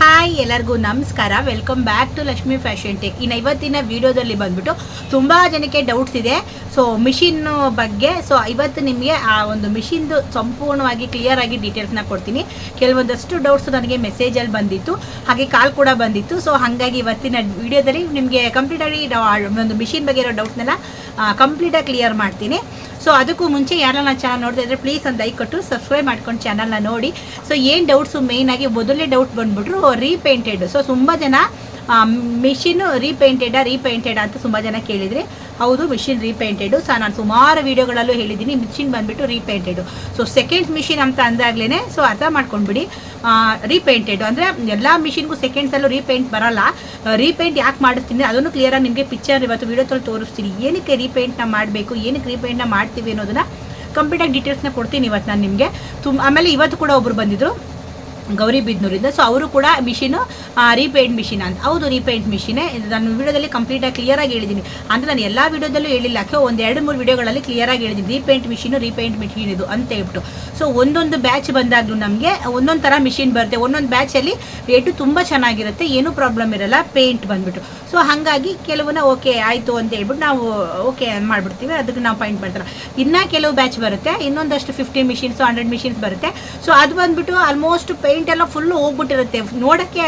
Hi ಎಲ್ಲರಿಗೂ ನಮಸ್ಕಾರ. Welcome back to Lakshmi fashion tech. ಇನ್ನು ಇವತ್ತಿನ ವಿಡಿಯೋದಲ್ಲಿ ಬಂದ್ಬಿಟ್ಟು ತುಂಬ ಜನಕ್ಕೆ ಡೌಟ್ಸ್ ಇದೆ ಮಿಷಿನ್ ಬಗ್ಗೆ. ಇವತ್ತು ನಿಮಗೆ ಆ ಒಂದು ಮಿಷಿನ್ದು ಸಂಪೂರ್ಣವಾಗಿ ಕ್ಲಿಯರ್ ಆಗಿ ಡೀಟೇಲ್ಸ್ನ ಕೊಡ್ತೀನಿ. ಕೆಲವೊಂದಷ್ಟು ಡೌಟ್ಸ್ ನನಗೆ ಮೆಸೇಜಲ್ಲಿ ಬಂದಿತ್ತು, ಹಾಗೆ ಕಾಲ್ ಕೂಡ ಬಂದಿತ್ತು. ಹಾಗಾಗಿ ಇವತ್ತಿನ ವಿಡಿಯೋದಲ್ಲಿ ನಿಮಗೆ ಕಂಪ್ಲೀಟಾಗಿ ಒಂದು ಮಿಷಿನ್ ಬಗ್ಗೆ ಇರೋ ಡೌಟ್ನೆಲ್ಲ ಕಂಪ್ಲೀಟಾಗಿ ಕ್ಲಿಯರ್ ಮಾಡ್ತೀನಿ. ಅದಕ್ಕೂ ಮುಂಚೆ ಯಾರನ್ನ ಚಾನಲ್ ನೋಡ್ತಾ ಇದ್ರೆ ಪ್ಲೀಸ್ ಒಂದು ಲೈಕ್ ಕೊಟ್ಟು ಸಬ್ಸ್ಕ್ರೈಬ್ ಮಾಡ್ಕೊಂಡು ಚಾನಲ್ನ ನೋಡಿ. ಏನು ಡೌಟ್ಸು ಮೇಯ್ನಾಗಿ ಮೊದಲನೇ ಡೌಟ್ ಬಂದ್ಬಿಟ್ರು ರೀಪೇಂಟೆಡ್. ತುಂಬ ಜನ ಮಿಷಿನ್ನು ರೀಪೇಂಟೆಡ್ ಅಂತ ತುಂಬ ಜನ ಕೇಳಿದ್ರಿ. ಹೌದು, ಮಿಷಿನ್ ರೀಪೇಂಟೆಡು. ನಾನು ಸುಮಾರು ವೀಡಿಯೋಗಳಲ್ಲೂ ಹೇಳಿದ್ದೀನಿ ಮಿಷಿನ್ ಬಂದುಬಿಟ್ಟು ರೀಪೇಂಟೆಡು. ಸೆಕೆಂಡ್ಸ್ ಮಿಷಿನ್ ಅಂತ ಅಂದಾಗಲೇ ಅರ್ಥ ಮಾಡ್ಕೊಂಡ್ಬಿಡಿ. ರೀಪೇಂಟೆಡ್ ಅಂದರೆ ಎಲ್ಲ ಮಿಷಿನ್ಗೂ ಸೆಕೆಂಡ್ಸಲ್ಲೂ ರೀಪೇಂಟ್ ಬರೋಲ್ಲ. ರೀಪೇಂಟ್ ಯಾಕೆ ಮಾಡಿಸ್ತೀನಿ ಅದನ್ನು ಕ್ಲಿಯರಾಗಿ ನಿಮಗೆ ಪಿಕ್ಚರ್ ಇವತ್ತು ವೀಡಿಯೋದಲ್ಲಿ ತೋರಿಸ್ತೀನಿ. ಏನಕ್ಕೆ ರೀಪೇಂಟ್ನ ಮಾಡಬೇಕು, ಏನಕ್ಕೆ ರೀಪೇಂಟ್ನ ಮಾಡ್ತೀವಿ ಅನ್ನೋದನ್ನು ಕಂಪ್ಲೀಟಾಗಿ ಡೀಟೇಲ್ಸ್ನ ಕೊಡ್ತೀನಿ ಇವತ್ತು ನಾನು ನಿಮಗೆ. ಆಮೇಲೆ ಇವತ್ತು ಕೂಡ ಒಬ್ಬರು ಬಂದಿದ್ದರು ಗೌರಿಬಿದನೂರಿಂದ. ಅವರು ಕೂಡ ಮಿಷಿನು ರೀಪೇಂಟ್ ಮಿಷಿನ್ ಅಂತ. ಹೌದು, ರೀಪೇಂಟ್ ಮಿಷಿನೇ. ನಾನು ವಿಡಿಯೋದಲ್ಲಿ ಕಂಪ್ಲೀಟಾಗಿ ಕ್ಲಿಯರಾಗಿ ಹೇಳಿದ್ದೀನಿ. ಅಂದರೆ ನಾನು ಎಲ್ಲ ವಿಡಿಯೋದಲ್ಲೂ ಹೇಳಿಲ್ಲ, ಒಂದು 2-3 ವಿಡಿಯೋಗಳಲ್ಲಿ ಕ್ಲಿಯರಾಗಿ ಹೇಳಿದ್ದೀನಿ ರೀಪೇಂಟ್ ಮಿಷಿನ್ ಇದು ಅಂತ ಹೇಳ್ಬಿಟ್ಟು. ಒಂದೊಂದು ಬ್ಯಾಚ್ ಬಂದಾಗಲೂ ನಮಗೆ ಒಂದೊಂದು ಥರ ಮಿಷಿನ್ ಬರುತ್ತೆ. ಒಂದೊಂದು ಬ್ಯಾಚಲ್ಲಿ ರೇಟು ತುಂಬ ಚೆನ್ನಾಗಿರುತ್ತೆ, ಏನೂ ಪ್ರಾಬ್ಲಮ್ ಇರೋಲ್ಲ ಪೇಂಟ್ ಬಂದುಬಿಟ್ಟು. ಹಾಗಾಗಿ ಕೆಲವನ್ನ ಓಕೆ ಆಯಿತು ಅಂತ ಹೇಳ್ಬಿಟ್ಟು ನಾವು ಓಕೆ ಮಾಡಿಬಿಡ್ತೀವಿ, ಅದಕ್ಕೆ ನಾವು ಪಾಯಿಂಟ್ ಮಾಡ್ತಾರೆ. ಇನ್ನೂ ಕೆಲವು ಬ್ಯಾಚ್ ಬರುತ್ತೆ, ಇನ್ನೊಂದಷ್ಟು 50 ಮಿಷಿನ್ಸು 100 ಮಿಷಿನ್ಸ್ ಬರುತ್ತೆ. ಅದು ಬಂದುಬಿಟ್ಟು ಆಲ್ಮೋಸ್ಟ್ ಪೇಂಟ್ ಎಲ್ಲ ಫುಲ್ಲು ಹೋಗ್ಬಿಟ್ಟಿರುತ್ತೆ, ನೋಡೋಕ್ಕೆ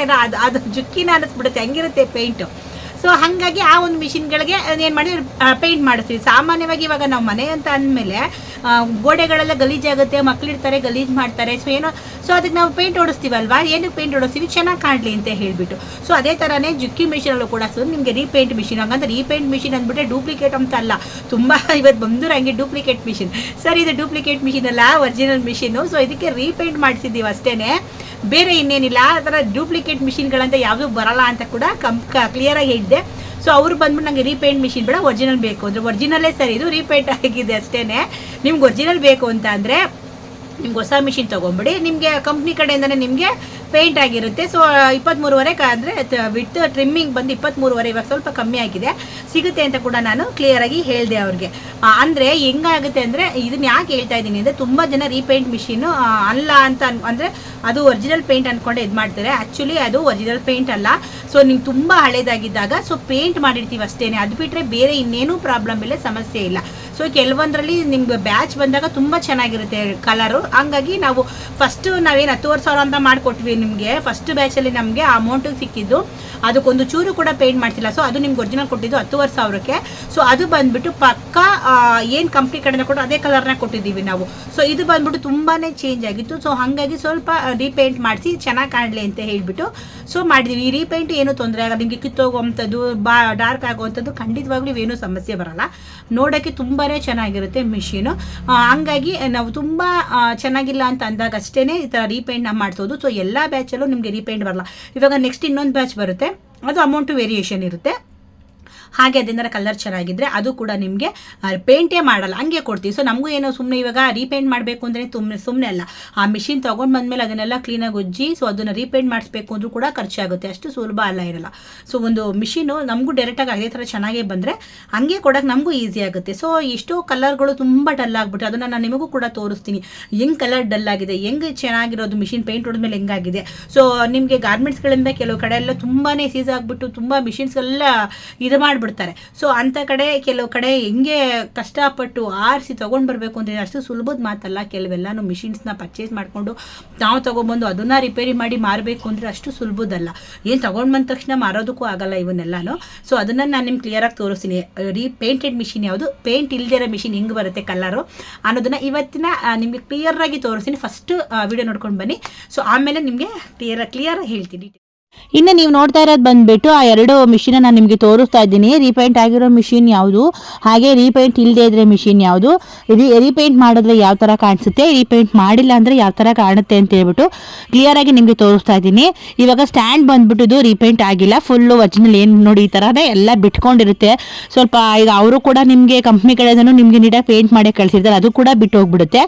ಅದು ಜುಕ್ಕಿನ ಅನ್ನಿಸ್ಬಿಡುತ್ತೆ, ಹಂಗಿರುತ್ತೆ ಪೇಂಟು. ಹಾಗಾಗಿ ಆ ಒಂದು ಮಿಷಿನ್ಗಳಿಗೆ ಏನು ಮಾಡಿ ಪೇಂಟ್ ಮಾಡಿಸ್ತೀವಿ. ಸಾಮಾನ್ಯವಾಗಿ ಇವಾಗ ನಾವು ಮನೆ ಅಂತ ಅಂದಮೇಲೆ ಗೋಡೆಗಳೆಲ್ಲ ಗಲೀಜಾಗುತ್ತೆ, ಮಕ್ಕಳಿರ್ತಾರೆ ಗಲೀಜು ಮಾಡ್ತಾರೆ. ಅದಕ್ಕೆ ನಾವು ಪೇಂಟ್ ಹೊಡಿಸ್ತೀವಲ್ವಾ. ಏನಕ್ಕೆ ಪೇಂಟ್ ಹೊಡಿಸ್ತೀವಿ, ಚೆನ್ನಾಗಿ ಕಾಣಲಿ ಅಂತ ಹೇಳಿಬಿಟ್ಟು. ಅದೇ ಥರನೇ ಜುಕ್ಕಿ ಮಿಷಿನಲ್ಲೂ ಕೂಡ ನಿಮಗೆ ರೀಪೇಂಟ್ ಮಿಷಿನ್. ಹಂಗಂದ್ರೆ ರೀಪೇಂಟ್ ಮಿಷಿನ್ ಅಂದ್ಬಿಟ್ಟೆ ಡೂಪ್ಲಿಕೇಟ್ ಅಂತ ಅಲ್ಲ. ತುಂಬ ಇವತ್ತು ಬಂದರು ಹಂಗೆ ಡೂಪ್ಲಿಕೇಟ್ ಮಿಷಿನ್. ಇದು ಡೂಪ್ಲಿಕೇಟ್ ಮಿಷಿನ್ ಅಲ್ಲ, ಒರಿಜಿನಲ್ ಮಿಷಿನು. ಇದಕ್ಕೆ ರೀಪೇಂಟ್ ಮಾಡಿಸಿದ್ದೀವಿ ಅಷ್ಟೇ, ಬೇರೆ ಇನ್ನೇನಿಲ್ಲ. ಆ ಥರ ಡೂಪ್ಲಿಕೇಟ್ ಮಿಷಿನ್ಗಳಂತ ಯಾವುದೂ ಬರಲ್ಲ ಅಂತ ಕೂಡ ಕ್ಲಿಯರಾಗಿ ಹೇಳಿದೆ. ಅವ್ರು ಬಂದ್ಬಿಟ್ಟು ನನಗೆ ರೀಪೇಂಟ್ ಮಿಷಿನ್ ಬೇಡ, ಒರಿಜಿನಲ್ ಬೇಕು ಅಂದರೆ ಒರಿಜಿನಲ್ಲೇ ಸರಿ, ಇದು ರೀಪೇಂಟ್ ಆಗಿದೆ ಅಷ್ಟೇ. ನಿಮ್ಗೆ ಒರಿಜಿನಲ್ ಬೇಕು ಅಂತ ಅಂದರೆ ನಿಮ್ಗೆ ಹೊಸ ಮಿಷಿನ್ ತೊಗೊಂಬಿಡಿ. ನಿಮಗೆ ಕಂಪ್ನಿ ಕಡೆಯಿಂದನೇ ನಿಮಗೆ ಪೇಂಟ್ ಆಗಿರುತ್ತೆ. 23.5 ಅಂದರೆ ವಿತ್ ಟ್ರಿಮ್ಮಿಂಗ್ ಬಂದು 23.5. ಇವಾಗ ಸ್ವಲ್ಪ ಕಮ್ಮಿ ಆಗಿದೆ, ಸಿಗುತ್ತೆ ಅಂತ ಕೂಡ ನಾನು ಕ್ಲಿಯರಾಗಿ ಹೇಳಿದೆ ಅವ್ರಿಗೆ. ಅಂದರೆ ಹೆಂಗಾಗುತ್ತೆ ಅಂದರೆ ಇದನ್ನ ಯಾಕೆ ಹೇಳ್ತಾ ಇದ್ದೀನಿ ಅಂದರೆ ತುಂಬ ಜನ ರೀಪೇಂಟ್ ಮಿಷಿನ್ನು ಅಲ್ಲ ಅಂತ ಅಂದರೆ ಅದು ಒರಿಜಿನಲ್ ಪೇಂಟ್ ಅಂದ್ಕೊಂಡೆ ಇದು ಮಾಡ್ತಾರೆ. ಆ್ಯಕ್ಚುಲಿ ಅದು ಒರಿಜಿನಲ್ ಪೇಂಟ್ ಅಲ್ಲ. ನಿಮ್ಗೆ ತುಂಬ ಹಳೇದಾಗಿದ್ದಾಗ ಪೇಂಟ್ ಮಾಡಿರ್ತೀವಿ ಅಷ್ಟೇ, ಅದು ಬಿಟ್ಟರೆ ಬೇರೆ ಇನ್ನೇನೂ ಪ್ರಾಬ್ಲಮ್ ಇಲ್ಲ, ಸಮಸ್ಯೆ ಇಲ್ಲ. ಕೆಲವೊಂದರಲ್ಲಿ ನಿಮ್ಗೆ ಬ್ಯಾಚ್ ಬಂದಾಗ ತುಂಬ ಚೆನ್ನಾಗಿರುತ್ತೆ ಕಲರು. ಹಂಗಾಗಿ ನಾವು ಫಸ್ಟು ನಾವೇನು 10,000 ಅಂತ ಮಾಡಿಕೊಟ್ವಿ ನಿಮಗೆ. ಫಸ್ಟ್ ಬ್ಯಾಚಲ್ಲಿ ನಮಗೆ ಆ ಅಮೌಂಟು ಸಿಕ್ಕಿದ್ದು, ಅದಕ್ಕೊಂದು ಚೂರು ಕೂಡ ಪೇಂಟ್ ಮಾಡ್ತಿಲ್ಲ. ಅದು ನಿಮ್ಗೆ ಒರಿಜಿನಲ್ ಕೊಟ್ಟಿದ್ದು 10,500ಕ್ಕೆ. ಅದು ಬಂದುಬಿಟ್ಟು ಪಕ್ಕ ಏನು ಕಂಪ್ನಿ ಕಡೆನ ಕೊಟ್ಟು ಅದೇ ಕಲರ್ನ ಕೊಟ್ಟಿದ್ದೀವಿ ನಾವು. ಇದು ಬಂದ್ಬಿಟ್ಟು ತುಂಬಾ ಚೇಂಜ್ ಆಗಿತ್ತು. ಹಾಗಾಗಿ ಸ್ವಲ್ಪ ರೀಪೇಂಟ್ ಮಾಡಿಸಿ ಚೆನ್ನಾಗಿ ಕಾಣಲಿ ಅಂತ ಹೇಳಿಬಿಟ್ಟು ಮಾಡಿದ್ದೀವಿ. ಈ ರೀಪೇಂಟ್ ಏನೂ ತೊಂದರೆ ಆಗಲ್ಲ, ನಿಮಗೆ ಕಿತ್ತೋಗುವಂಥದ್ದು ಡಾರ್ಕ್ ಆಗುವಂಥದ್ದು ಖಂಡಿತವಾಗ್ಲೂ ಏನೂ ಸಮಸ್ಯೆ ಬರೋಲ್ಲ. ನೋಡೋಕ್ಕೆ ತುಂಬಾ ಚೆನ್ನಾಗಿರುತ್ತೆ ಮಿಷಿನು. ಹಂಗಾಗಿ ನಾವು ತುಂಬ ಚೆನ್ನಾಗಿಲ್ಲ ಅಂತ ಅಂದಾಗ ಅಷ್ಟೇ ಈ ಥರ ರೀಪೇಂಟ್ನ ಮಾಡಿಸೋದು. ಎಲ್ಲ ಬ್ಯಾಚಲ್ಲೂ ನಿಮಗೆ ರೀಪೇಂಟ್ ಬರಲ್ಲ. ಇವಾಗ ನೆಕ್ಸ್ಟ್ ಇನ್ನೊಂದು ಬ್ಯಾಚ್ ಬರುತ್ತೆ, ಅದು ಅಮೌಂಟು ವೇರಿಯೇಷನ್ ಇರುತ್ತೆ. ಹಾಗೆ ಅದರಿಂದ ಕಲರ್ ಚೆನ್ನಾಗಿದ್ದರೆ ಅದು ಕೂಡ ನಿಮಗೆ ಪೇಂಟೇ ಮಾಡಲ್ಲ, ಹಂಗೆ ಕೊಡ್ತೀವಿ. ನಮಗೂ ಏನೋ ಸುಮ್ಮನೆ ಇವಾಗ ರೀಪೇಂಟ್ ಮಾಡಬೇಕು ಅಂದರೆ ಸುಮ್ಮನೆ ಅಲ್ಲ, ಆ ಮಿಷಿನ್ ತೊಗೊಂಡು ಬಂದಮೇಲೆ ಅದನ್ನೆಲ್ಲ ಕ್ಲೀನಾಗಿ ಉಜ್ಜಿ ಅದನ್ನು ರೀಪೇಂಟ್ ಮಾಡಿಸ್ಬೇಕು ಅಂದರೂ ಕೂಡ ಖರ್ಚಾಗುತ್ತೆ, ಅಷ್ಟು ಸುಲಭ ಅಲ್ಲ ಇರಲ್ಲ. ಒಂದು ಮಿಷಿನು ನಮಗೂ ಡೈರೆಕ್ಟಾಗಿ ಅದೇ ಥರ ಚೆನ್ನಾಗೇ ಬಂದರೆ ಹಂಗೆ ಕೊಡೋಕೆ ನಮಗೂ ಈಸಿ ಆಗುತ್ತೆ. ಎಷ್ಟೋ ಕಲರ್ಗಳು ತುಂಬ ಡಲ್ ಆಗಿಬಿಟ್ಟು ಅದನ್ನು ನಾನು ನಿಮಗೂ ಕೂಡ ತೋರಿಸ್ತೀನಿ, ಹೆಂಗೆ ಕಲರ್ ಡಲ್ ಆಗಿದೆ, ಹೆಂಗೆ ಚೆನ್ನಾಗಿರೋದು ಮಿಷಿನ್ ಪೇಂಟ್ ಹೊಡೆದ್ಮೇಲೆ ಹೆಂಗಾಗಿದೆ. ನಿಮಗೆ ಗಾರ್ಮೆಂಟ್ಸ್ಗಳಿಂದ ಕೆಲವು ಕಡೆ ಎಲ್ಲ ತುಂಬಾ ಸೀಸ್ ಆಗಿಬಿಟ್ಟು ತುಂಬ ಮಿಷಿನ್ಸ್ಗೆಲ್ಲ ಇದು ಮಾಡಿಬಿಡ್ತಾರೆ. ಅಂಥ ಕಡೆ ಕೆಲವು ಕಡೆ ಹೆಂಗೆ ಕಷ್ಟಪಟ್ಟು ಆರಿಸಿ ತೊಗೊಂಡು ಬರಬೇಕು ಅಂದರೆ ಅಷ್ಟು ಸುಲಭದ ಮಾತಲ್ಲ. ಕೆಲವೆಲ್ಲನೂ ಮಿಷಿನ್ಸ್ನ ಪರ್ಚೇಸ್ ಮಾಡಿಕೊಂಡು ನಾವು ತೊಗೊಂಬಂದು ಅದನ್ನು ರಿಪೇರಿ ಮಾಡಿ ಮಾರಬೇಕು ಅಂದರೆ ಅಷ್ಟು ಸುಲಭದಲ್ಲ. ಏನು ತೊಗೊಂಡು ಬಂದ ತಕ್ಷಣ ಮಾರೋದಕ್ಕೂ ಆಗಲ್ಲ ಇವನ್ನೆಲ್ಲನೂ. ಅದನ್ನು ನಾನು ನಿಮ್ಗೆ ಕ್ಲಿಯರಾಗಿ ತೋರಿಸ್ತೀನಿ. ರೀಪೇಂಟೆಡ್ ಮಿಷಿನ್ ಯಾವುದು, ಪೇಂಟ್ ಇಲ್ದಿರೋ ಮಿಷಿನ್ ಹೆಂಗೆ ಬರುತ್ತೆ ಕಲರು ಅನ್ನೋದನ್ನು ಇವತ್ತಿನ ನಿಮಗೆ ಕ್ಲಿಯರಾಗಿ ತೋರಿಸ್ತೀನಿ. ಫಸ್ಟ್ ವಿಡಿಯೋ ನೋಡ್ಕೊಂಡು ಬನ್ನಿ, ಆಮೇಲೆ ನಿಮಗೆ ಕ್ಲಿಯರಾಗಿ ಹೇಳ್ತೀನಿ. ಇನ್ನು ನೀವು ನೋಡ್ತಾ ಇರೋದು ಬಂದುಬಿಟ್ಟು ಆ 2 ಮಿಷಿನ್ ನಾನು ನಿಮಗೆ ತೋರಿಸ್ತಾ ಇದ್ದೀನಿ. ರೀಪೇಂಟ್ ಆಗಿರೋ ಮಿಷಿನ್ ಯಾವುದು, ಹಾಗೆ ರೀಪೇಂಟ್ ಇಲ್ಲದೆ ಇದ್ರೆ ಮಿಷಿನ್ ಯಾವುದು, ರೀಪೇಂಟ್ ಮಾಡಿದ್ರೆ ಯಾವ ಥರ ಕಾಣಿಸುತ್ತೆ, ರೀಪೇಂಟ್ ಮಾಡಿಲ್ಲ ಅಂದರೆ ಯಾವ ಥರ ಕಾಣುತ್ತೆ ಅಂತ ಹೇಳ್ಬಿಟ್ಟು ಕ್ಲಿಯರಾಗಿ ನಿಮಗೆ ತೋರಿಸ್ತಾ ಇದ್ದೀನಿ. ಇವಾಗ ಸ್ಟ್ಯಾಂಡ್ ಬಂದುಬಿಟ್ಟು ಇದು ರೀಪೇಂಟ್ ಆಗಿಲ್ಲ, ಫುಲ್ಲು ಒರಿಜಿನಲ್ ಏನು ನೋಡಿ ಈ ಥರನೇ ಎಲ್ಲ ಬಿಟ್ಕೊಂಡಿರುತ್ತೆ. ಸ್ವಲ್ಪ ಈಗ ಅವರು ಕೂಡ ನಿಮಗೆ ಕಂಪ್ನಿ ಕಡೆದೂ ನಿಮಗೆ ನೀಟಾಗಿ ಪೇಂಟ್ ಮಾಡಿ ಕಳಿಸಿರ್ತಾರೆ, ಅದು ಕೂಡ ಬಿಟ್ಟು ಹೋಗ್ಬಿಡುತ್ತೆ.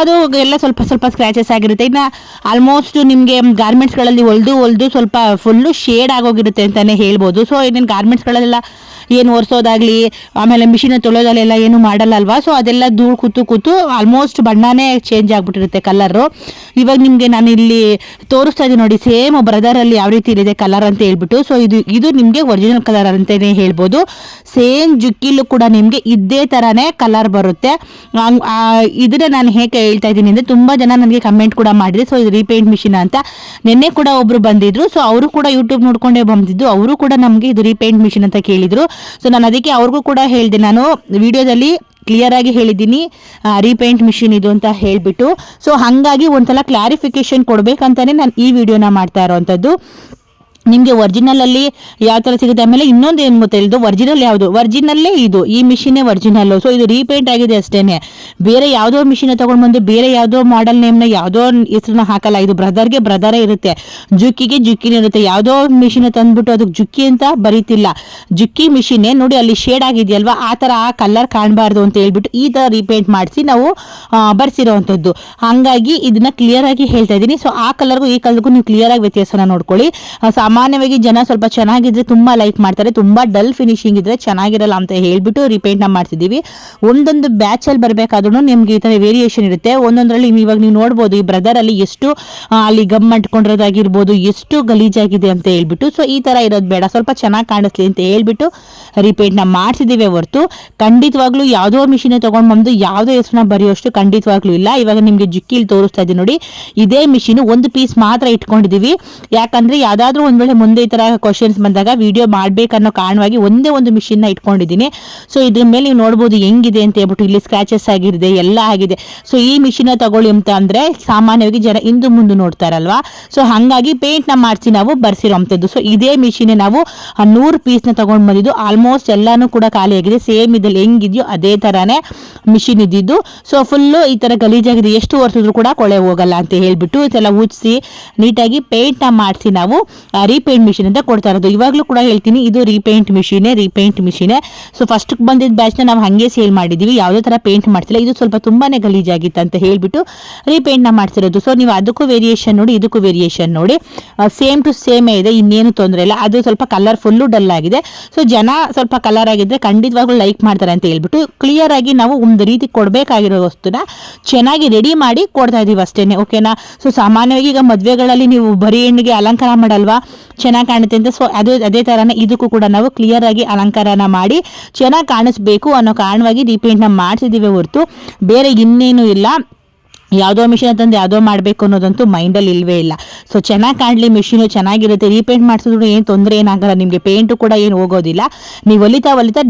ಅದು ಎಲ್ಲ ಸ್ವಲ್ಪ ಸ್ಕ್ರ್ಯಾಚಸ್ ಆಗಿರುತ್ತೆ. ಇನ್ನು ಆಲ್ಮೋಸ್ಟ್ ನಿಮಗೆ ಗಾರ್ಮೆಂಟ್ಸ್ಗಳಲ್ಲಿ ಹೊಲಿದು ಸ್ವಲ್ಪ ಫುಲ್ಲು ಶೇಡ್ ಆಗೋಗಿರುತ್ತೆ ಅಂತಲೇ ಹೇಳ್ಬೋದು. ಸೊ ಇನ್ನೇನು ಗಾರ್ಮೆಂಟ್ಸ್ಗಳಲ್ಲೆಲ್ಲ ಏನು ಒರೆಸೋದಾಗಲಿ ಆಮೇಲೆ ಮಿಷಿನ ತೊಳೆಯೋದಲ್ಲೆಲ್ಲ ಏನು ಮಾಡಲ್ಲ ಅಲ್ವಾ. ಸೊ ಅದೆಲ್ಲ ಧೂಳು ಕೂತು ಆಲ್ಮೋಸ್ಟ್ ಬಣ್ಣನೇ ಚೇಂಜ್ ಆಗಿಬಿಟ್ಟಿರುತ್ತೆ ಕಲರು. ಇವಾಗ ನಿಮಗೆ ನಾನು ಇಲ್ಲಿ ತೋರಿಸ್ತಾ ಇದ್ದೀನಿ ನೋಡಿ, ಸೇಮ್ ಬ್ರದರಲ್ಲಿ ಯಾವ ರೀತಿ ಇದೆ ಕಲರ್ ಅಂತ ಹೇಳ್ಬಿಟ್ಟು. ಸೊ ಇದು ನಿಮಗೆ ಒರಿಜಿನಲ್ ಕಲರ್ ಅಂತಲೇ ಹೇಳ್ಬೋದು. ಸೇಮ್ ಜುಕ್ಕಿಲು ಕೂಡ ನಿಮಗೆ ಇದೇ ಥರನೇ ಕಲರ್ ಬರುತ್ತೆ. ಇದನ್ನ ನಾನು ಹೇಗೆ ಹೇಳ್ತಾ ಇದ್ದೀನಿ ಅಂದರೆ, ತುಂಬ ಜನ ನನಗೆ ಕಮೆಂಟ್ ಕೂಡ ಮಾಡಿದೆ, ಸೊ ಇದು ರೀಪೇಂಟ್ ಮಿಷಿನ್ ಅಂತ. ನಿನ್ನೆ ಕೂಡ ಒಬ್ರು ಬಂದಿದ್ರು, ಸೊ ಅವರು ಕೂಡ ಯೂಟ್ಯೂಬ್ ನೋಡ್ಕೊಂಡೇ ಬಂದಿದ್ದು, ಅವರು ಕೂಡ ನಮಗೆ ಇದು ರೀಪೇಂಟ್ ಮಿಷಿನ್ ಅಂತ ಕೇಳಿದ್ರು. ಸೊ ನಾನು ಅದಕ್ಕೆ ಅವ್ರಿಗೂ ಕೂಡ ಹೇಳಿದೆ, ನಾನು ವಿಡಿಯೋದಲ್ಲಿ ಕ್ಲಿಯರ್ ಆಗಿ ಹೇಳಿದ್ದೀನಿ ರೀಪೇಂಟ್ ಮಿಷಿನ್ ಇದು ಅಂತ ಹೇಳಿಬಿಟ್ಟು. ಸೊ ಹಾಗಾಗಿ ಒಂದ್ಸಲ ಕ್ಲಾರಿಫಿಕೇಶನ್ ಕೊಡಬೇಕಂತಾನೆ ನಾನು ಈ ವಿಡಿಯೋನ ಮಾಡ್ತಾ ಇರೋವಂಥದ್ದು. ನಿಮಗೆ ಒರಿಜಿನಲಲ್ಲಿ ಯಾವ ಥರ ಸಿಗುತ್ತೆ. ಆಮೇಲೆ ಇನ್ನೊಂದು ಏನು ಗೊತ್ತಾ, ಇದು ಒರಿಜಿನಲ್ ಯಾವುದು, ಒರಿಜಿನಲ್ಲೇ ಇದು, ಈ ಮಿಷಿನೇ ಒರಿಜಿನಲ್ಲು. ಸೊ ಇದು ರೀಪೇಂಟ್ ಆಗಿದೆ ಅಷ್ಟೇ, ಬೇರೆ ಯಾವುದೋ ಮಿಷಿನ ತೊಗೊಂಡು ಬೇರೆ ಯಾವುದೋ ಮಾಡೆಲ್ ನೇಮ್ನ ಯಾವುದೋ ಹೆಸರನ್ನ ಹಾಕಲ್ಲ. ಇದು ಬ್ರದರೇ ಇರುತ್ತೆ, ಜುಕ್ಕಿನೇ ಇರುತ್ತೆ. ಯಾವುದೋ ಮಿಷಿನ ತಂದ್ಬಿಟ್ಟು ಅದಕ್ಕೆ ಜುಕ್ಕಿ ಅಂತ ಬರೀತಿಲ್ಲ, ಜುಕ್ಕಿ ಮಿಷಿನೇ ನೋಡಿ ಅಲ್ಲಿ ಶೇಡ್ ಆಗಿದೆಯಲ್ವಾ, ಆ ಥರ ಆ ಕಲರ್ ಕಾಣಬಾರ್ದು ಅಂತ ಹೇಳ್ಬಿಟ್ಟು ಈ ಥರ ರೀಪೇಂಟ್ ಮಾಡಿಸಿ ನಾವು ಬರ್ಸಿರೋವಂಥದ್ದು. ಹಾಗಾಗಿ ಇದನ್ನ ಕ್ಲಿಯರ್ ಆಗಿ ಹೇಳ್ತಾ ಇದ್ದೀನಿ. ಸೊ ಆ ಕಲರ್ಗೂ ಈ ಕಲರ್ಗೂ ನೀವು ಕ್ಲಿಯರ್ ಆಗಿ ವ್ಯತ್ಯಾಸನ ನೋಡ್ಕೊಳ್ಳಿ. ಸಾಮಾನ್ಯವಾಗಿ ಜನ ಸ್ವಲ್ಪ ಚೆನ್ನಾಗಿದ್ರೆ ತುಂಬ ಲೈಕ್ ಮಾಡ್ತಾರೆ, ತುಂಬ ಡಲ್ ಫಿನಿಶಿಂಗ್ ಇದ್ರೆ ಚೆನ್ನಾಗಿರಲ್ಲ ಅಂತ ಹೇಳ್ಬಿಟ್ಟು ರೀಪೇಂಟ್ನ ಮಾಡ್ತಿದ್ದೀವಿ. ಒಂದೊಂದು ಬ್ಯಾಚಲ್ಲಿ ಬರಬೇಕಾದ್ರೂ ನಿಮ್ಗೆ ಈ ಥರ ವೇರಿಯೇಷನ್ ಇರುತ್ತೆ. ಒಂದೊಂದರಲ್ಲಿ ಇವಾಗ ನೀವು ನೋಡ್ಬೋದು, ಈ ಬ್ರದರಲ್ಲಿ ಎಷ್ಟು ಅಲ್ಲಿ ಗಮ್ ಅಂಟ್ಕೊಂಡಿರೋದಾಗಿರ್ಬೋದು, ಎಷ್ಟು ಗಲೀಜಾಗಿದೆ ಅಂತ ಹೇಳ್ಬಿಟ್ಟು. ಸೊ ಈ ಥರ ಇರೋದು ಬೇಡ, ಸ್ವಲ್ಪ ಚೆನ್ನಾಗಿ ಕಾಣಿಸ್ಲಿ ಅಂತ ಹೇಳ್ಬಿಟ್ಟು ರೀಪೇಂಟ್ನ ಮಾಡಿಸಿದ್ದೀವಿ ಹೊರತು ಖಂಡಿತವಾಗ್ಲೂ ಯಾವುದೋ ಮಿಷಿನ್ ತೊಗೊಂಡು ಬಂದು ಯಾವುದೋ ಹೆಸರನ್ನ ಬರೆಯೋಷ್ಟು ಖಂಡಿತವಾಗ್ಲೂ ಇಲ್ಲ. ಇವಾಗ ನಿಮಗೆ ಜುಕ್ಕಿಲಿ ತೋರಿಸ್ತಾ ಇದ್ದೀನಿ ನೋಡಿ, ಇದೇ ಮಿಷಿನ್ ಒಂದು ಪೀಸ್ ಮಾತ್ರ ಇಟ್ಕೊಂಡಿದ್ದೀವಿ. ಯಾಕಂದರೆ ಯಾವುದಾದ್ರೂ ಒಂದು ವೇಳೆ ಮುಂದೆ ಈ ಥರ ಕ್ವಶನ್ಸ್ ಬಂದಾಗ ವಿಡಿಯೋ ಮಾಡಬೇಕನ್ನೋ ಕಾರಣವಾಗಿ ಒಂದೇ ಒಂದು ಮಿಷಿನ್ನ ಇಟ್ಕೊಂಡಿದ್ದೀನಿ. ಸೊ ಇದ್ರ ಮೇಲೆ ನೀವು ನೋಡ್ಬೋದು ಹೆಂಗಿದೆ ಅಂತ ಹೇಳ್ಬಿಟ್ಟು, ಇಲ್ಲಿ ಸ್ಕ್ರಾಚಸ್ ಆಗಿರುತ್ತೆ, ಎಲ್ಲ ಆಗಿದೆ. ಸೊ ಈ ಮಿಷಿನ ತಗೊಳ್ಳಿ ಅಂತ ಅಂದರೆ ಸಾಮಾನ್ಯವಾಗಿ ಜನ ಹಿಂದೆ ಮುಂದೆ ನೋಡ್ತಾರಲ್ವಾ. ಸೊ ಹಾಗಾಗಿ ಪೇಂಟ್ನ ಮಾಡಿಸಿ ನಾವು ಬರ್ಸಿರೋಂಥದ್ದು. ಸೊ ಇದೇ ಮಿಷಿನೇ ನಾವು 100 ಪೀಸ್ನ ತೊಗೊಂಡು ಬಂದಿದ್ದು, ಆಲ್ಮೋಸ್ಟ್ ಎಲ್ಲನೂ ಕೂಡ ಖಾಲಿಯಾಗಿದೆ. ಸೇಮ್ ಇದ್ರಲ್ಲಿ ಹೆಂಗಿದೆಯೋ ಅದೇ ಥರನೇ ಮಿಷಿನ್ ಇದ್ದಿದ್ದು. ಸೊ ಫುಲ್ಲು ಈ ಥರ ಗಲೀಜಾಗಿದೆ, ಎಷ್ಟು ವರ್ಷದ್ರು ಕೂಡ ಕೊಳೆ ಹೋಗಲ್ಲ ಅಂತ ಹೇಳ್ಬಿಟ್ಟು ಇದೆಲ್ಲ ಉಜ್ಜಿಸಿ ನೀಟಾಗಿ ಪೇಂಟ್ನ ಮಾಡಿಸಿ ನಾವು ರೀಪೇಂಟ್ ಮಿಷಿನ್ ಅಂತ ಕೊಡ್ತಾ ಇರೋದು. ಇವಾಗಲೂ ಕೂಡ ಹೇಳ್ತೀನಿ, ಇದು ರೀಪೇಂಟ್ ಮಿಷಿನೇ. ಸೊ ಫಸ್ಟ್ ಬಂದಿದ್ದ ಬ್ಯಾಚ್ನ ನಾವು ಹಾಗೆ ಸೇಲ್ ಮಾಡಿದ್ದೀವಿ, ಯಾವುದೇ ಥರ ಪೇಂಟ್ ಮಾಡ್ತಿಲ್ಲ. ಇದು ಸ್ವಲ್ಪ ತುಂಬಾನೇ ಗಲೀಜಾಗಿತ್ತು ಅಂತ ಹೇಳ್ಬಿಟ್ಟು ರೀಪೇಂಟ್ನ ಮಾಡ್ತಿರೋದು. ಸೊ ನೀವು ಅದಕ್ಕೂ ವೇರಿಯೇಷನ್ ನೋಡಿ, ಇದಕ್ಕೂ ವೇರಿಯೇಷನ್ ನೋಡಿ, ಸೇಮ್ ಟು ಸೇಮೇ ಇದೆ, ಇನ್ನೇನು ತೊಂದರೆ ಇಲ್ಲ. ಅದು ಸ್ವಲ್ಪ ಕಲರ್ ಫುಲ್ಲು ಡಲ್ ಆಗಿದೆ. ಸೊ ಜನ ಸ್ವಲ್ಪ ಕಲರ್ ಆಗಿದ್ರೆ ಖಂಡಿತವಾಗ್ಲೂ ಲೈಕ್ ಮಾಡ್ತಾರೆ ಅಂತ ಹೇಳ್ಬಿಟ್ಟು ಕ್ಲಿಯರ್ ಆಗಿ ನಾವು ಒಂದು ರೀತಿ ಕೊಡಬೇಕಾಗಿರೋ ವಸ್ತುನ ಚೆನ್ನಾಗಿ ರೆಡಿ ಮಾಡಿ ಕೊಡ್ತಾ ಇದೀವಿ ಅಷ್ಟೇನೆ, ಓಕೆನಾ. ಸೊ ಸಾಮಾನ್ಯವಾಗಿ ಈಗ ಮದುವೆಗಳಲ್ಲಿ ನೀವು ಬರೀ ಹೆಣ್ಣಿಗೆ ಅಲಂಕಾರ ಮಾಡಲ್ವಾ, ಚೆನ್ನಾಗಿ ಕಾಣುತ್ತೆ ಅಂತ. ಸೊ ಅದೇ ಥರನೇ ಇದಕ್ಕೂ ಕೂಡ ನಾವು ಕ್ಲಿಯರ್ ಆಗಿ ಅಲಂಕಾರನ ಮಾಡಿ ಚೆನ್ನಾಗಿ ಕಾಣಿಸ್ಬೇಕು ಅನ್ನೋ ಕಾರಣವಾಗಿ ರೀಪೇಂಟ್ನ ಮಾಡಿಸಿದ್ದೀವಿ ಹೊರತು ಬೇರೆ ಇನ್ನೇನು ಇಲ್ಲ. ಯಾವುದೋ ಮಿಷಿನ್ ತಂದು ಯಾವುದೋ ಮಾಡಬೇಕು ಅನ್ನೋದಂತೂ ಮೈಂಡಲ್ಲಿ ಇಲ್ಲವೇ ಇಲ್ಲ. ಸೊ ಚೆನ್ನಾಗಿ ಕಾಣಲಿ, ಮಿಷಿನು ಚೆನ್ನಾಗಿರುತ್ತೆ, ರೀಪೇಂಟ್ ಮಾಡಿಸಿದ್ರು ಏನು ತೊಂದರೆ ಏನಾಗಲ್ಲ, ನಿಮಗೆ ಪೇಂಟು ಕೂಡ ಏನು ಹೋಗೋದಿಲ್ಲ. ನೀವು ಹೊಲಿತಾ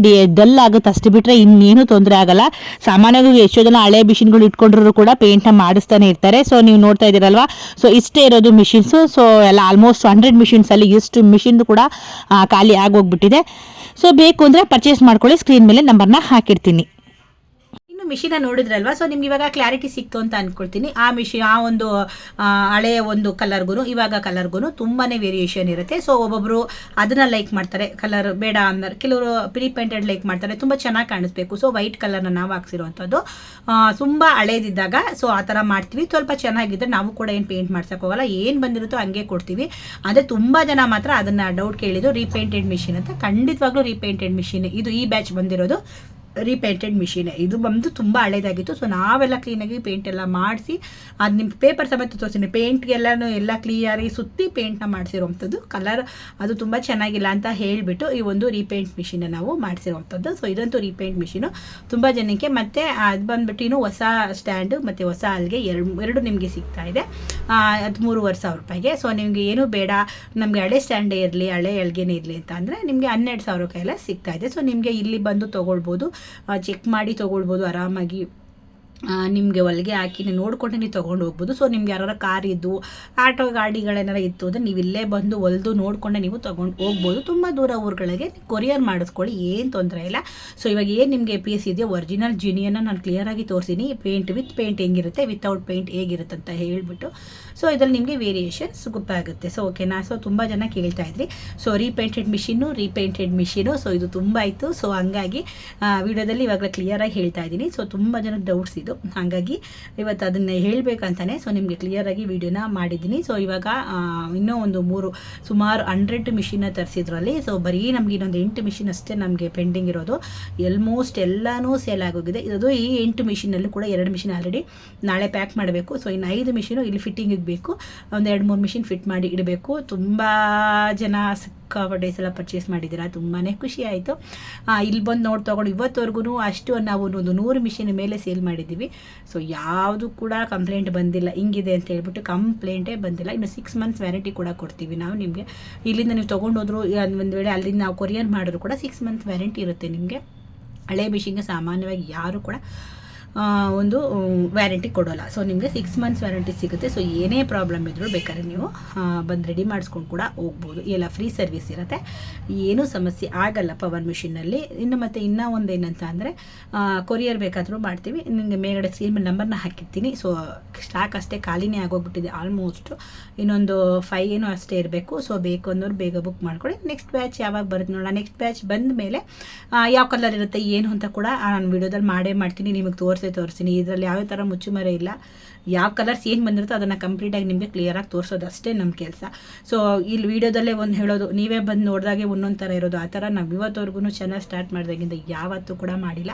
ಡಲ್ ಆಗುತ್ತೆ ಅಷ್ಟು ಬಿಟ್ಟರೆ ಇನ್ನೇನು ತೊಂದರೆ ಆಗಲ್ಲ. ಸಾಮಾನ್ಯವಾಗಿ ಎಷ್ಟೋ ಜನ ಹಳೆ ಮಿಷಿನ್ಗಳು ಇಟ್ಕೊಂಡ್ರು ಕೂಡ ಪೇಂಟ್ನ ಮಾಡಿಸ್ತಾನೆ ಇರ್ತಾರೆ. ಸೊ ನೀವು ನೋಡ್ತಾ ಇದ್ದೀರಲ್ವಾ, ಸೊ ಇಷ್ಟೇ ಇರೋದು ಮಿಷಿನ್ಸು. ಸೊ ಎಲ್ಲ ಆಲ್ಮೋಸ್ಟ್ 100 ಮಿಷಿನ್ಸಲ್ಲಿ ಇಷ್ಟು ಮಿಷಿನ್ ಕೂಡ ಖಾಲಿ ಆಗೋಗ್ಬಿಟ್ಟಿದೆ. ಸೊ ಬೇಕು ಅಂದರೆ ಪರ್ಚೇಸ್ ಮಾಡ್ಕೊಳ್ಳಿ, ಸ್ಕ್ರೀನ್ ಮೇಲೆ ನಂಬರ್ನ ಹಾಕಿರ್ತೀನಿ. ಮಿಷಿನ ನೋಡಿದ್ರಲ್ವಾ, ಸೊ ನಿಮ್ಗೆ ಇವಾಗ ಕ್ಲಾರಿಟಿ ಸಿಕ್ತು ಅಂತ ಅನ್ಕೊಳ್ತೀನಿ. ಆ ಒಂದು ಹಳೆಯ ಒಂದು ಕಲರ್ಗೂ ಇವಾಗ ಕಲರ್ಗೂ ತುಂಬಾನೇ ವೇರಿಯೇಷನ್ ಇರುತ್ತೆ. ಸೊ ಒಬ್ಬೊಬ್ರು ಅದನ್ನ ಲೈಕ್ ಮಾಡ್ತಾರೆ, ಕಲರ್ ಬೇಡ ಅಂದ್ರೆ ಕೆಲವರು ಪ್ರೀಪೇಂಟೆಡ್ ಲೈಕ್ ಮಾಡ್ತಾರೆ, ತುಂಬ ಚೆನ್ನಾಗಿ ಕಾಣಿಸ್ಬೇಕು. ಸೊ ವೈಟ್ ಕಲರ್ನ ನಾವು ಹಾಕ್ಸಿರುವಂಥದ್ದು ತುಂಬ ಹಳೇದಿದ್ದಾಗ ಸೊ ಆ ಥರ ಮಾಡ್ತೀವಿ. ಸ್ವಲ್ಪ ಚೆನ್ನಾಗಿದ್ದರೆ ನಾವು ಕೂಡ ಏನು ಪೇಂಟ್ ಮಾಡ್ಸಕ್ಕೆ ಹೋಗಲ್ಲ, ಏನು ಬಂದಿರುತ್ತೋ ಹಂಗೆ ಕೊಡ್ತೀವಿ. ಅಂದರೆ ತುಂಬ ಜನ ಮಾತ್ರ ಅದನ್ನು ಡೌಟ್ ಕೇಳಿದ್ರು, ರೀಪೇಂಟೆಡ್ ಮಿಷಿನ್ ಅಂತ. ಖಂಡಿತವಾಗ್ಲೂ ರೀಪೇಂಟೆಡ್ ಮಿಷಿನ್ ಇದು, ಈ ಬ್ಯಾಚ್ ಬಂದಿರೋದು ರೀಪೇಂಟೆಡ್ ಮಿಷಿನ್. ಇದು ಬಂದು ತುಂಬ ಹಳೇದಾಗಿತ್ತು. ಸೊ ನಾವೆಲ್ಲ ಕ್ಲೀನಾಗಿ ಪೇಂಟ್ ಎಲ್ಲ ಮಾಡಿಸಿ ಅದು ನಿಮ್ಮ ಪೇಪರ್ ಸಮೇತ ತೋರಿಸ್ತೀನಿ, ಪೇಂಟ್ಗೆಲ್ಲನೂ ಎಲ್ಲ ಕ್ಲಿಯರಾಗಿ ಸುತ್ತಿ ಪೇಂಟ್ನ ಮಾಡಿಸಿರುವಂಥದ್ದು. ಕಲರ್ ಅದು ತುಂಬ ಚೆನ್ನಾಗಿಲ್ಲ ಅಂತ ಹೇಳಿಬಿಟ್ಟು ಈ ಒಂದು ರೀಪೇಂಟ್ ಮಿಷಿನ ನಾವು ಮಾಡಿಸಿರುವಂಥದ್ದು. ಸೊ ಇದಂತೂ ರೀಪೇಂಟ್ ಮಿಷಿನು ತುಂಬ ಜನಕ್ಕೆ. ಮತ್ತು ಅದು ಬಂದ್ಬಿಟ್ಟು ಇನ್ನು ಹೊಸ ಸ್ಟ್ಯಾಂಡು ಮತ್ತು ಹೊಸ ಅಲ್ಲಿಗೆ ಎರಡು ನಿಮಗೆ ಸಿಗ್ತಾ ಇದೆ 13,500 ರೂಪಾಯಿಗೆ. ಸೊ ನಿಮಗೆ ಏನು ಬೇಡ, ನಮಗೆ ಹಳೆ ಸ್ಟ್ಯಾಂಡೇ ಇರಲಿ, ಹಳೆ ಎಳ್ಗೆನೇ ಇರಲಿ ಅಂತ ಅಂದರೆ ನಿಮಗೆ 12,000 ರೂಪಾಯಿ ಸಿಗ್ತಾ ಇದೆ. ಸೊ ನಿಮಗೆ ಇಲ್ಲಿ ಬಂದು ತೊಗೊಳ್ಬೋದು, ಚೆಕ್ ಮಾಡಿ ತೊಗೊಳ್ಬೋದು ಆರಾಮಾಗಿ. ನಿಮಗೆ ಹೊಲಿಗೆ ಹಾಕಿ ನೀವು ನೋಡ್ಕೊಂಡು ನೀವು ತೊಗೊಂಡು ಹೋಗ್ಬೋದು. ಸೊ ನಿಮ್ಗೆ ಯಾರು ಕಾರ್ ಇದ್ದು ಆಟೋ ಗಾಡಿಗಳೇನಾರು ಇತ್ತು ಅಂದರೆ ನೀವು ಇಲ್ಲೇ ಬಂದು ಹೊಲಿದು ನೋಡಿಕೊಂಡೆ ನೀವು ತೊಗೊಂಡು ಹೋಗ್ಬೋದು. ತುಂಬ ದೂರ ಊರುಗಳಿಗೆ ಕೊರಿಯರ್ ಮಾಡಿಸ್ಕೊಳ್ಳಿ, ಏನು ತೊಂದರೆ ಇಲ್ಲ. ಸೊ ಇವಾಗ ಏನು ನಿಮಗೆ ಪೀಸ್ ಇದೆಯೋ ಒರಿಜಿನಲ್ ಜಿನಿಯನ್ನು ನಾನು ಕ್ಲಿಯರಾಗಿ ತೋರಿಸಿನಿ, ಪೇಂಟ್ ವಿತ್ ಪೇಂಟ್ ಹೆಂಗಿರುತ್ತೆ, ವಿತೌಟ್ ಪೇಂಟ್ ಹೇಗಿರುತ್ತೆ ಅಂತ ಹೇಳಿಬಿಟ್ಟು. ಸೊ ಇದರಲ್ಲಿ ನಿಮಗೆ ವೇರಿಯೇಷನ್ಸ್ ಗೊತ್ತಾಗುತ್ತೆ. ಸೊ ಓಕೆನಾ. ಸೊ ತುಂಬ ಜನ ಕೇಳ್ತಾ ಇದ್ರಿ ಸೊ ರೀಪೇಂಟೆಡ್ ಮಿಷಿನು ಸೊ ಇದು ತುಂಬ ಆಯಿತು. ಸೊ ಹಂಗಾಗಿ ವಿಡಿಯೋದಲ್ಲಿ ಇವಾಗ ಕ್ಲಿಯರಾಗಿ ಹೇಳ್ತಾ ಇದ್ದೀನಿ. ಸೊ ತುಂಬ ಜನಕ್ಕೆ ಡೌಟ್ಸ್ ಇದು, ಹಾಗಾಗಿ ಇವತ್ತು ಅದನ್ನು ಹೇಳಬೇಕಂತಾನೆ ಸೊ ನಿಮಗೆ ಕ್ಲಿಯರಾಗಿ ವಿಡಿಯೋನ ಮಾಡಿದ್ದೀನಿ. ಸೊ ಇವಾಗ ಇನ್ನೂ ಒಂದು ಸುಮಾರು 100 ಮಿಷಿನ್ನ ತರಿಸಿದ್ರಲ್ಲಿ ಸೊ ಬರೀ ನಮಗೆ ಇನ್ನೊಂದು 8 ಮಿಷಿನ್ ಅಷ್ಟೇ ನಮಗೆ ಪೆಂಡಿಂಗ್ ಇರೋದು. ಆಲ್ಮೋಸ್ಟ್ ಎಲ್ಲನೂ ಸೇಲ್ ಆಗೋಗಿದೆ. ಇದು ಈ 8 ಮಿಷಿನಲ್ಲೂ ಕೂಡ 2 ಮಿಷಿನ್ ಆಲ್ರೆಡಿ ನಾಳೆ ಪ್ಯಾಕ್ ಮಾಡಬೇಕು. ಸೊ ಇನ್ನು 5 ಮಿಷಿನು ಇಲ್ಲಿ ಫಿಟ್ಟಿಂಗಿಗೆ ಬೇಕು. ಒಂದು 2-3 ಮಿಷಿನ್ ಫಿಟ್ ಮಾಡಿ ಇಡಬೇಕು. ತುಂಬ ಜನ ಸಿಕ್ಕಾಪಟ್ಟೆ ಸಲ ಪರ್ಚೇಸ್ ಮಾಡಿದ್ದೀರಾ, ತುಂಬಾ ಖುಷಿ ಆಯಿತು. ಇಲ್ಲಿ ಬಂದು ನೋಡಿ ತೊಗೊಂಡು ಇವತ್ತವರೆಗೂ ಅಷ್ಟು ನಾವು ಒಂದು 100 ಮಿಷಿನ್ ಮೇಲೆ ಸೇಲ್ ಮಾಡಿದ್ದೀವಿ. ಸೊ ಯಾವುದು ಕೂಡ ಕಂಪ್ಲೇಂಟ್ ಬಂದಿಲ್ಲ, ಹಿಂಗಿದೆ ಅಂತ ಹೇಳ್ಬಿಟ್ಟು ಕಂಪ್ಲೇಂಟೇ ಬಂದಿಲ್ಲ. ಇನ್ನು 6 ಮಂತ್ಸ್ ವ್ಯಾರಂಟಿ ಕೂಡ ಕೊಡ್ತೀವಿ ನಾವು ನಿಮಗೆ. ಇಲ್ಲಿಂದ ನೀವು ತೊಗೊಂಡೋದ್ರು ಒಂದು ವೇಳೆ ಅಲ್ಲಿಂದ ನಾವು ಕೊರಿಯರ್ ಮಾಡಿದ್ರು ಕೂಡ 6 ಮಂತ್ಸ್ ವ್ಯಾರಂಟಿ ಇರುತ್ತೆ ನಿಮಗೆ. ಹಳೆ ಮಿಷಿನ್ಗೆ ಸಾಮಾನ್ಯವಾಗಿ ಯಾರು ಕೂಡ ಒಂದು ವ್ಯಾರಂಟಿ ಕೊಡೋಲ್ಲ. ಸೊ ನಿಮಗೆ 6 ಮಂತ್ಸ್ ವ್ಯಾರಂಟಿ ಸಿಗುತ್ತೆ. ಸೊ ಏನೇ ಪ್ರಾಬ್ಲಮ್ ಇದ್ದರೂ ಬೇಕಾದ್ರೆ ನೀವು ಬಂದು ರೆಡಿ ಮಾಡಿಸ್ಕೊಂಡು ಕೂಡ ಹೋಗ್ಬೋದು. ಎಲ್ಲ ಫ್ರೀ ಸರ್ವಿಸ್ ಇರುತ್ತೆ, ಏನೂ ಸಮಸ್ಯೆ ಆಗಲ್ಲ ಪವರ್ ಮಿಷಿನಲ್ಲಿ. ಇನ್ನೂ ಒಂದು ಏನಂತ ಅಂದರೆ ಕೊರಿಯರ್ ಬೇಕಾದರೂ ಮಾಡ್ತೀವಿ. ನಿಮಗೆ ಮೇಲ್ಗಡೆ ಸ್ಕ್ರೀನ್ ನಂಬರ್ನ ಹಾಕಿರ್ತೀನಿ. ಸೊ ಸ್ಟಾಕ್ ಅಷ್ಟೇ ಖಾಲಿನೇ ಆಗೋಗ್ಬಿಟ್ಟಿದೆ ಆಲ್ಮೋಸ್ಟು. ಇನ್ನೊಂದು 5 ಏನೋ ಅಷ್ಟೇ ಇರಬೇಕು. ಸೊ ಬೇಕು ಅನ್ನೋರು ಬೇಗ ಬುಕ್ ಮಾಡ್ಕೊಳ್ಳಿ. ನೆಕ್ಸ್ಟ್ ಬ್ಯಾಚ್ ಯಾವಾಗ ಬರುತ್ತೆ ನೋಡೋಣ. ನೆಕ್ಸ್ಟ್ ಬ್ಯಾಚ್ ಬಂದ ಮೇಲೆ ಯಾವ ಕಲರ್ ಇರುತ್ತೆ ಏನು ಅಂತ ಕೂಡ ನಾನು ವಿಡಿಯೋದಲ್ಲಿ ಮಾಡ್ತೀನಿ, ನಿಮಗೆ ತೋರಿಸ್ತೀನಿ. ಇದರಲ್ಲಿ ಯಾವ ಥರ ಮುಚ್ಚುಮರೆ ಇಲ್ಲ. ಯಾವ ಕಲರ್ಸ್ ಏನು ಬಂದಿರುತ್ತೋ ಅದನ್ನು ಕಂಪ್ಲೀಟಾಗಿ ನಿಮಗೆ ಕ್ಲಿಯರಾಗಿ ತೋರಿಸೋದು ಅಷ್ಟೇ ನಮ್ಮ ಕೆಲಸ. ಸೊ ಇಲ್ಲಿ ವಿಡಿಯೋದಲ್ಲೇ ಒಂದು ಹೇಳೋದು, ನೀವೇ ಬಂದು ನೋಡಿದಾಗೆ ಒಂದೊಂದು ಥರ ಇರೋದು, ಆ ಥರ ನಾವು ಇವತ್ತವರೆಗೂ ಚಾನಲ್ ಸ್ಟಾರ್ಟ್ ಮಾಡಿದಾಗಿಂದ ಯಾವತ್ತೂ ಕೂಡ ಮಾಡಿಲ್ಲ.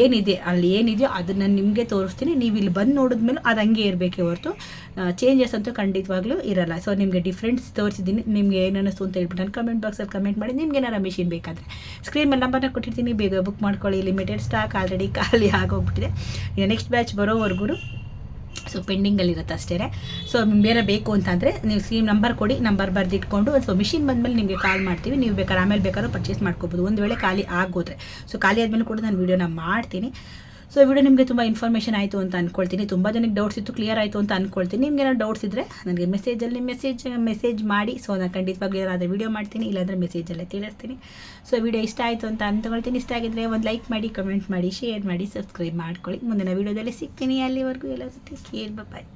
ಏನಿದೆ ಅಲ್ಲಿ ಏನಿದೆಯೋ ಅದನ್ನು ನಿಮಗೆ ತೋರಿಸ್ತೀನಿ. ನೀವು ಇಲ್ಲಿ ಬಂದು ನೋಡಿದ್ಮೇಲೆ ಅದು ಹಂಗೆ ಇರಬೇಕೇ ಹೊರತು ಚೇಂಜಸ್ ಅಂತೂ ಖಂಡಿತವಾಗ್ಲೂ ಇರಲ್ಲ. ಸೊ ನಿಮಗೆ ಡಿಫ್ರೆನ್ಸ್ ತೋರಿಸಿದ್ದೀನಿ. ನಿಮಗೆ ಏನನ್ನಿಸ್ತು ಅಂತ ಹೇಳ್ಬಿಟ್ಟು ನಾನು ಕಮೆಂಟ್ ಬಾಕ್ಸಲ್ಲಿ ಕಮೆಂಟ್ ಮಾಡಿ. ನಿಮ್ಗೆ ಏನಾರು ಮಿಷಿನ್ ಬೇಕಾದರೆ ಸ್ಕ್ರೀನ್ ಮೇಲೆ ನಂಬರ್ನ ಕೊಟ್ಟಿರ್ತೀನಿ, ಬೇಗ ಬುಕ್ ಮಾಡ್ಕೊಳ್ಳಿ. ಲಿಮಿಟೆಡ್ ಸ್ಟಾಕ್ ಆಲ್ರೆಡಿ ಖಾಲಿ ಆಗೋಗ್ಬಿಟ್ಟಿದೆ. ನೆಕ್ಸ್ಟ್ ಬ್ಯಾಚ್ ಬರೋವರೆಗೂ ಸೊ ಪೆಂಡಿಂಗಲ್ಲಿರುತ್ತೆ ಅಷ್ಟೇ. ಸೊ ಬೇರೆ ಬೇಕು ಅಂತಂದರೆ ನೀವು ಸ್ಕ್ರೀನ್ ನಂಬರ್ ಕೊಡಿ, ನಂಬರ್ ಬರೆದಿಟ್ಕೊಂಡು ಸೊ ಮಿಷಿನ್ ಬಂದಮೇಲೆ ನಿಮಗೆ ಕಾಲ್ ಮಾಡ್ತೀವಿ. ನೀವು ಬೇಕಾದ್ರೆ ಆಮೇಲೆ ಬೇಕಾದ್ರೂ ಪರ್ಚೇಸ್ ಮಾಡ್ಕೋಬೋದು, ಒಂದು ವೇಳೆ ಖಾಲಿ ಆಗೋದ್ರೆ. ಸೊ ಖಾಲಿ ಆದಮೇಲೆ ಕೂಡ ನಾನು ವೀಡಿಯೋನ ಮಾಡ್ತೀನಿ. ಸೊ ವಿಡಿಯೋ ನಿಮಗೆ ತುಂಬ ಇನ್ಫಾರ್ಮೇಷನ್ ಆಯಿತು ಅಂತ ಅಂದ್ಕೊಳ್ತೀನಿ. ತುಂಬ ಜನಕ್ಕೆ ಡೌಟ್ಸ್ ಇತ್ತು, ಕ್ಲಿಯರ್ ಆಯಿತು ಅಂತ ಅಂದ್ಕೊಳ್ತೀನಿ. ನಿಮ್ಗೆ ಏನಾದ್ರು ಡೌಟ್ಸ್ ಇದ್ದರೆ ನನಗೆ ಮೆಸೇಜ್ ಮಾಡಿ. ಸೊ ನಾನು ಖಂಡಿತವಾಗಿ ಏನಾದರೂ ವೀಡಿಯೋ ಮಾಡ್ತೀನಿ, ಇಲ್ಲಾಂದರೆ ಮೆಸೇಜಲ್ಲೇ ತಿಳಿಸ್ತೀನಿ. ಸೊ ವಿಡಿಯೋ ಇಷ್ಟ ಆಯಿತು ಅಂತ ಅಂದ್ಕೊಳ್ತೀನಿ. ಇಷ್ಟ ಆಗಿದ್ದರೆ ಒಂದು ಲೈಕ್ ಮಾಡಿ, ಕಮೆಂಟ್ ಮಾಡಿ, ಶೇರ್ ಮಾಡಿ, ಸಬ್ಸ್ಕ್ರೈಬ್ ಮಾಡ್ಕೊಳ್ಳಿ. ಮುಂದಿನ ವೀಡಿಯೋದಲ್ಲಿ ಸಿಗ್ತೀನಿ. ಅಲ್ಲಿವರೆಗೂ ಎಲ್ಲ ಕೇರ್ ಬಾಯ್.